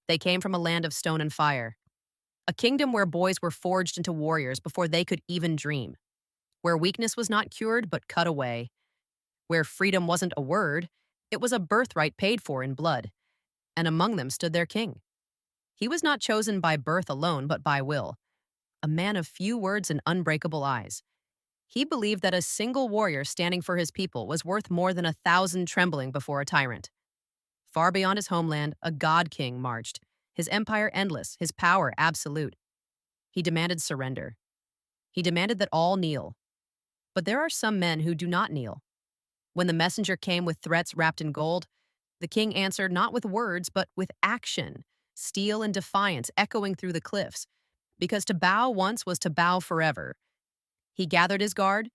They came from a land of stone and fire, a kingdom where boys were forged into warriors before they could even dream, where weakness was not cured but cut away, where freedom wasn't a word, it was a birthright paid for in blood, and among them stood their king. He was not chosen by birth alone but by will, a man of few words and unbreakable eyes. He believed that a single warrior standing for his people was worth more than 1,000 trembling before a tyrant. Far beyond his homeland, a god king marched, his empire endless, his power absolute. He demanded surrender. He demanded that all kneel. But there are some men who do not kneel. When the messenger came with threats wrapped in gold, the king answered not with words, but with action, steel and defiance echoing through the cliffs. Because to bow once was to bow forever. He gathered his guard,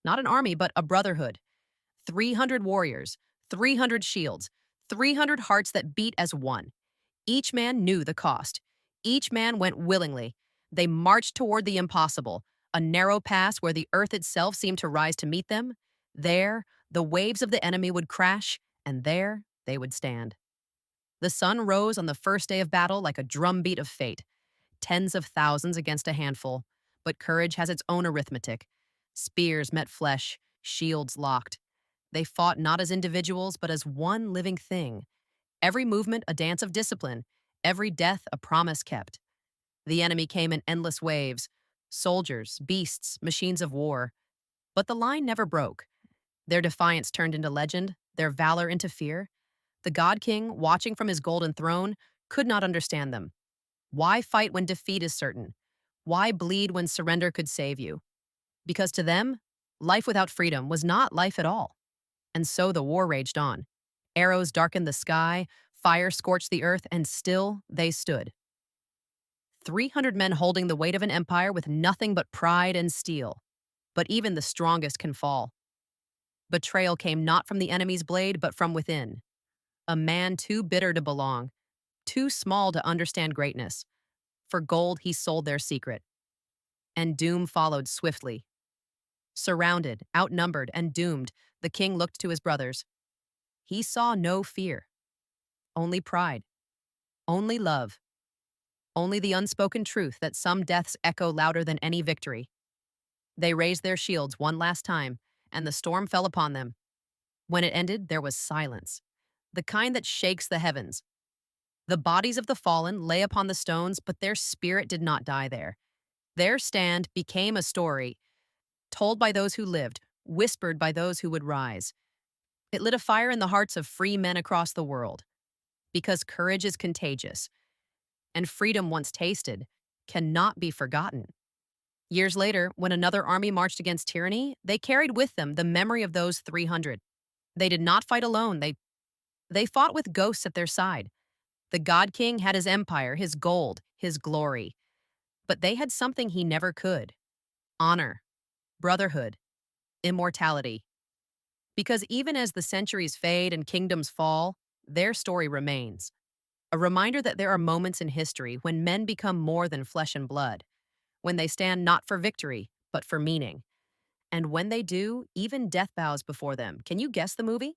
not an army, but a brotherhood. 300 warriors, 300 shields, 300 hearts that beat as one. Each man knew the cost. Each man went willingly. They marched toward the impossible, a narrow pass where the earth itself seemed to rise to meet them. There, the waves of the enemy would crash, and there they would stand. The sun rose on the first day of battle like a drumbeat of fate. Tens of thousands against a handful. But courage has its own arithmetic. Spears met flesh, shields locked. They fought not as individuals, but as one living thing. Every movement a dance of discipline, every death a promise kept. The enemy came in endless waves, soldiers, beasts, machines of war. But the line never broke. Their defiance turned into legend, their valor into fear. The God King, watching from his golden throne, could not understand them. Why fight when defeat is certain? Why bleed when surrender could save you? Because to them, life without freedom was not life at all. And so the war raged on. Arrows darkened the sky, fire scorched the earth, and still they stood. 300 men holding the weight of an empire with nothing but pride and steel. But even the strongest can fall. Betrayal came not from the enemy's blade, but from within. A man too bitter to belong, too small to understand greatness. For gold, he sold their secret. And doom followed swiftly. Surrounded, outnumbered, and doomed, the king looked to his brothers. He saw no fear, only pride, only love, only the unspoken truth that some deaths echo louder than any victory. They raised their shields one last time, and the storm fell upon them. When it ended, there was silence, the kind that shakes the heavens. The bodies of the fallen lay upon the stones, but their spirit did not die there. Their stand became a story, told by those who lived, whispered by those who would rise. It lit a fire in the hearts of free men across the world. Because courage is contagious, and freedom once tasted cannot be forgotten. Years later, when another army marched against tyranny, they carried with them the memory of those 300. They did not fight alone, they fought with ghosts at their side. The God King had his empire, his gold, his glory. But they had something he never could: honor, brotherhood, immortality. Because even as the centuries fade and kingdoms fall, their story remains. A reminder that there are moments in history when men become more than flesh and blood, when they stand not for victory, but for meaning. And when they do, even death bows before them. Can you guess the movie?